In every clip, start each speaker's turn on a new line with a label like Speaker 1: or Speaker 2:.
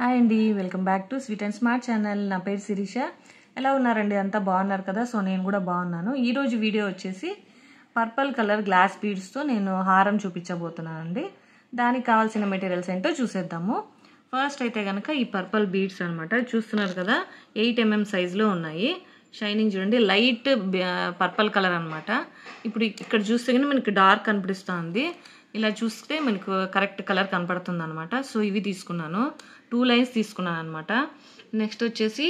Speaker 1: Hi అండి, welcome back to sweet and smart channel. నా పేరు శిరీష. ఎలా ఉన్నారండి? అంతా బాగున్నారు కదా? సో నేను కూడా బాగున్నాను. ఈరోజు వీడియో వచ్చేసి పర్పుల్ కలర్ గ్లాస్ బీడ్స్తో నేను హారం చూపించబోతున్నానండి. దానికి కావాల్సిన మెటీరియల్స్ ఏంటో చూసేద్దాము. ఫస్ట్ అయితే కనుక ఈ పర్పుల్ బీడ్స్ అనమాట, చూస్తున్నారు కదా, 8 mm సైజులో ఉన్నాయి. షైనింగ్ చూడండి, లైట్ పర్పుల్ కలర్ అనమాట. ఇప్పుడు ఇక్కడ చూస్తే కానీ మనకి డార్క్ కనిపిస్తుంది, ఇలా చూస్తే మనకు కరెక్ట్ కలర్ కనపడుతుంది అనమాట. సో ఇవి తీసుకున్నాను, 2 లైన్స్ తీసుకున్నాను అనమాట. నెక్స్ట్ వచ్చేసి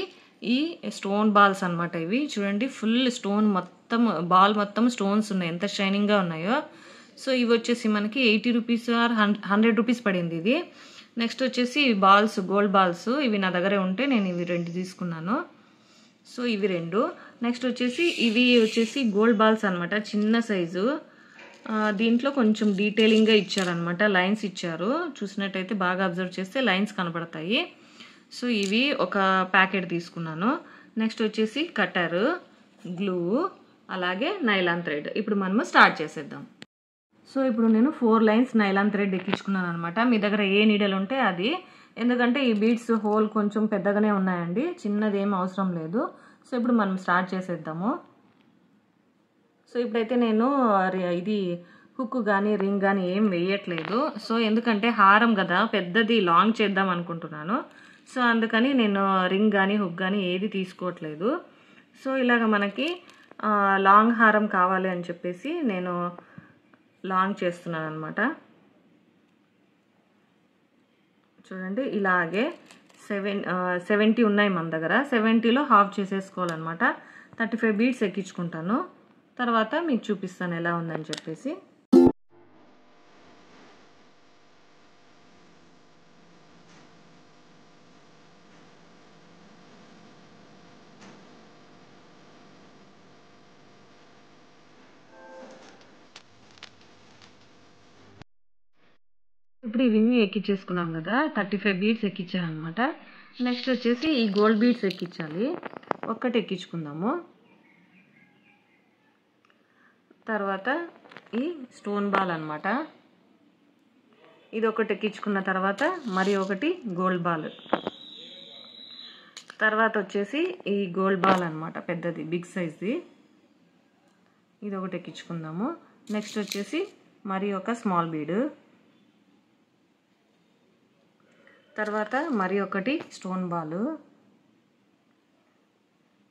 Speaker 1: ఈ స్టోన్ బాల్స్ అనమాట. ఇవి చూడండి, ఫుల్ స్టోన్ మొత్తం, బాల్ మొత్తం స్టోన్స్ ఉన్నాయి, ఎంత షైనింగ్గా ఉన్నాయో. సో ఇవి వచ్చేసి మనకి 80 రూపీస్ ఆర్ 100 రూపీస్ పడింది ఇది. నెక్స్ట్ వచ్చేసి బాల్స్, గోల్డ్ బాల్స్, ఇవి నా దగ్గరే ఉంటే నేను ఇవి 2 తీసుకున్నాను. సో ఇవి 2. నెక్స్ట్ వచ్చేసి ఇవి వచ్చేసి గోల్డ్ బాల్స్ అనమాట, చిన్న సైజు. దీంట్లో కొంచెం డీటెయిలింగ్గా ఇచ్చారనమాట, లైన్స్ ఇచ్చారు. చూసినట్టయితే బాగా అబ్జర్వ్ చేస్తే లైన్స్ కనబడతాయి. సో ఇవి ఒక ప్యాకెట్ తీసుకున్నాను. నెక్స్ట్ వచ్చేసి కటర్, గ్లూ, అలాగే నైలాన్ థ్రెడ్. ఇప్పుడు మనము స్టార్ట్ చేసేద్దాం. సో ఇప్పుడు నేను 4 లైన్స్ నైలాన్ థ్రెడ్ ఎక్కించుకున్నాను అనమాట. మీ దగ్గర ఏ నీడలు ఉంటే అది, ఎందుకంటే ఈ బీడ్స్ హోల్ కొంచెం పెద్దగానే ఉన్నాయండి, చిన్నది ఏం అవసరం లేదు. సో ఇప్పుడు మనం స్టార్ట్ చేసేద్దాము. సో ఇప్పుడైతే నేను ఇది హుక్ కానీ రింగ్ కానీ ఏం వేయట్లేదు. సో ఎందుకంటే హారం కదా, పెద్దది లాంగ్ చేద్దాం అనుకుంటున్నాను. సో అందుకని నేను రింగ్ కానీ హుక్ కానీ ఏది తీసుకోవట్లేదు. సో ఇలాగ మనకి లాంగ్ హారం కావాలి అని చెప్పేసి నేను లాంగ్ చేస్తున్నాను అనమాట. చూడండి, ఇలాగే 70 ఉన్నాయి మన దగ్గర. 70లో హాఫ్ చేసేసుకోవాలన్నమాట. 35 బీడ్స్ ఎక్కించుకుంటాను, తర్వాత మీకు చూపిస్తాను ఎలా ఉందని చెప్పేసి. ఇప్పుడు ఇవి ఎక్కించేసుకున్నాం కదా, 35 బీడ్స్ ఎక్కించాను అనమాట. నెక్స్ట్ వచ్చేసి ఈ గోల్డ్ బీడ్స్ ఎక్కించాలి. ఒక్కటి ఎక్కించుకుందాము. తర్వాత ఈ స్టోన్ బాల్ అనమాట, ఇది ఒకటి ఎక్కించుకున్న తర్వాత మరి ఒకటి గోల్డ్ బాల్. తర్వాత వచ్చేసి ఈ గోల్డ్ బాల్ అనమాట, పెద్దది, బిగ్ సైజ్ది, ఇది ఒకటి ఎక్కించుకుందాము. నెక్స్ట్ వచ్చేసి మరి ఒక స్మాల్ బీడ్, తర్వాత మరి ఒకటి స్టోన్ బాల్.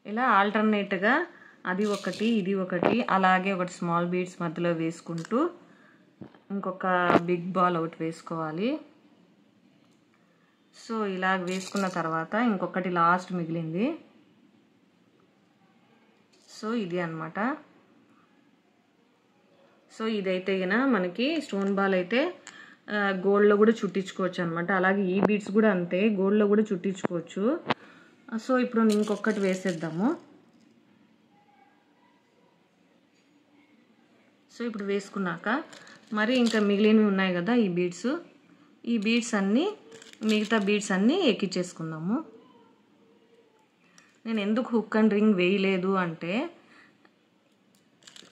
Speaker 1: ఇలా ఆల్టర్నేట్గా అది ఒకటి ఇది ఒకటి, అలాగే ఒకటి స్మాల్ బీడ్స్ మధ్యలో వేసుకుంటూ ఇంకొక బిగ్ బాల్ ఒకటి వేసుకోవాలి. సో ఇలా వేసుకున్న తర్వాత ఇంకొకటి లాస్ట్ మిగిలింది. సో ఇది అన్నమాట. సో ఇదైతే గిన మనకి స్టోన్ బాల్ అయితే గోల్డ్లో కూడా చుట్టించుకోవచ్చు అనమాట. అలాగే ఈ బీడ్స్ కూడా అంతే, గోల్డ్లో కూడా చుట్టించుకోవచ్చు. సో ఇప్పుడు ఇంకొకటి వేసేద్దాము. సో ఇప్పుడు వేసుకున్నాక మరి ఇంకా మిగిలినవి ఉన్నాయి కదా ఈ బీడ్స్, ఈ బీడ్స్ అన్నీ, మిగతా బీడ్స్ అన్నీ ఎక్కించేసుకుందాము. నేను ఎందుకు హుక్ అండ్ రింగ్ వేయలేదు అంటే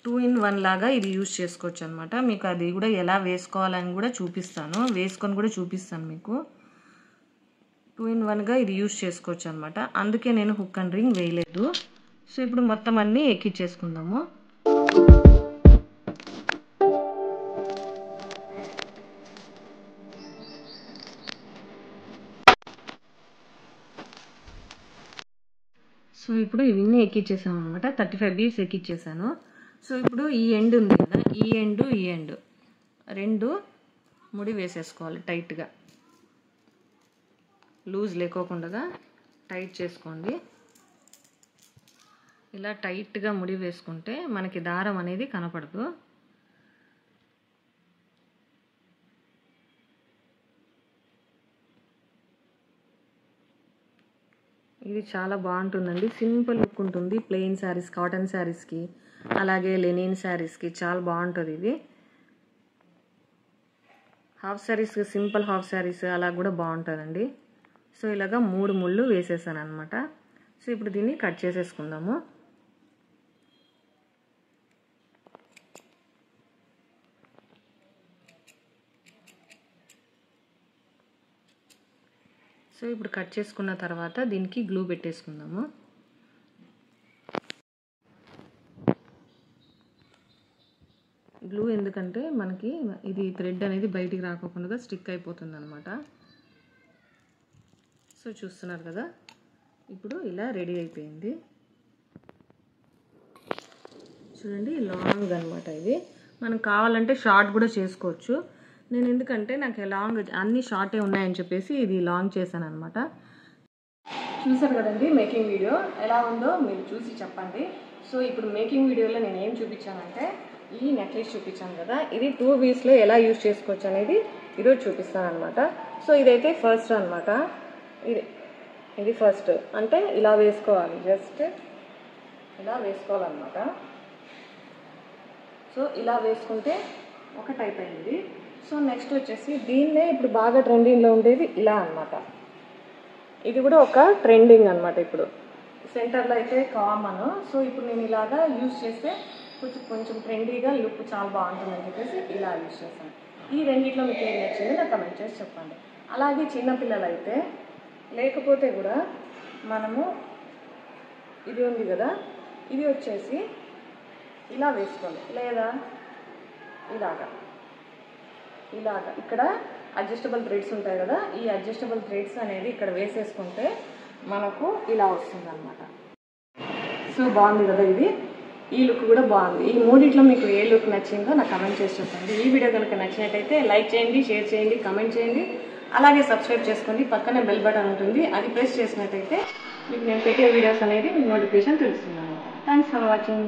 Speaker 1: 2 in 1 లాగా ఇది యూజ్ చేసుకోవచ్చు అనమాట. మీకు అది కూడా ఎలా వేసుకోవాలని కూడా చూపిస్తాను, వేసుకొని కూడా చూపిస్తాను మీకు. 2 in 1గా ఇది యూజ్ చేసుకోవచ్చు అనమాట. అందుకే నేను హుక్ అండ్ రింగ్ వేయలేదు. సో ఇప్పుడు మొత్తం అన్నీ ఎక్కించేసుకుందాము. సో ఇప్పుడు ఇవన్నీ ఎక్కించేసాను అనమాట, 35 బీడ్స్ ఎక్కించేసాను. సో ఇప్పుడు ఈ ఎండ్ ఉంది కదా, ఈ ఎండ్ 2 ముడి వేసేసుకోవాలి టైట్గా, లూజ్ లేకోకుండా టైట్ చేసుకోండి. ఇలా టైట్గా ముడి వేసుకుంటే మనకి దారం అనేది కనపడదు. ఇది చాలా బాగుంటుందండి, సింపుల్ లుక్ ఉంటుంది. ప్లెయిన్ శారీస్, కాటన్ శారీస్కి, అలాగే లెనిన్ శారీస్కి చాలా బాగుంటుంది ఇది. Half saris, simple half saris అలా కూడా బాగుంటుందండి. సో ఇలాగా 3 ముళ్ళు వేసేసాను అనమాట. సో ఇప్పుడు దీన్ని కట్ చేసేసుకుందాము. సో ఇప్పుడు కట్ చేసుకున్న తర్వాత దీనికి గ్లూ పెట్టేసుకుందాము. గ్లూ ఎందుకంటే మనకి ఇది థ్రెడ్ అనేది బయటికి రాకోకుండా స్టిక్ అయిపోతుంది అనమాట. సో చూస్తున్నారు కదా, ఇప్పుడు ఇలా రెడీ అయిపోయింది. చూడండి, లాంగ్ అనమాట. ఇది మనం కావాలంటే షార్ట్ కూడా చేసుకోవచ్చు. నేను ఎందుకంటే నాకు లాంగ్ అన్ని షార్టే ఉన్నాయని చెప్పేసి ఇది లాంగ్ చేశాను అనమాట. చూసారు కదండి మేకింగ్ వీడియో, ఎలా ఉందో మీరు చూసి చెప్పండి. సో ఇప్పుడు మేకింగ్ వీడియోలో నేను ఏం చూపించానంటే ఈ నెక్లెస్ చూపించాను కదా, ఇది 2 వీక్స్లో ఎలా యూజ్ చేసుకోవచ్చు అనేది ఈరోజు చూపిస్తాను అనమాట. సో ఇదైతే ఫస్ట్ అనమాట. ఇది ఫస్ట్ అంటే ఇలా వేసుకోవాలి, జస్ట్ ఇలా వేసుకోవాలన్నమాట. సో ఇలా వేసుకుంటే ఒక టైప్ అయింది. సో నెక్స్ట్ వచ్చేసి దీన్నే ఇప్పుడు బాగా ట్రెండింగ్లో ఉండేది ఇలా అనమాట. ఇది కూడా ఒక ట్రెండింగ్ అనమాట. ఇప్పుడు సెంటర్లో అయితే కామన్. సో ఇప్పుడు నేను ఇలాగా యూజ్ చేస్తే కొంచెం ట్రెండీగా లుక్ చాలా బాగుంటుందని చెప్పేసి ఇలా యూజ్ చేశాను. ఈ రెండిట్లో మీకు ఏం నచ్చిందో నాకు కమెంట్ చేసి చెప్పండి. అలాగే చిన్నపిల్లలు అయితే లేకపోతే కూడా మనము ఇది ఉంది కదా, ఇది వచ్చేసి ఇలా వేసుకోవాలి, లేదా ఇలాగా ఇక్కడ అడ్జస్టబుల్ థ్రెడ్స్ ఉంటాయి కదా, ఈ అడ్జస్టబుల్ థ్రెడ్స్ అనేది ఇక్కడ వేసేసుకుంటే మనకు ఇలా వస్తుంది అనమాట. సో బాగుంది కదా ఇది, ఈ లుక్ కూడా బాగుంది. ఈ మూడిట్లో మీకు ఏ లుక్ నచ్చిందో నాకు కమెంట్ చేసి చెప్పండి. ఈ వీడియో కనుక నచ్చినట్టయితే లైక్ చేయండి, షేర్ చేయండి, కమెంట్ చేయండి, అలాగే సబ్స్క్రైబ్ చేసుకోండి. పక్కనే బెల్ బటన్ ఉంటుంది, అది ప్రెస్ చేసినట్టయితే మీకు నేను పెట్టే వీడియోస్ అనేది మీకు నోటిఫికేషన్ తెలుస్తుంది. Thanks for watching.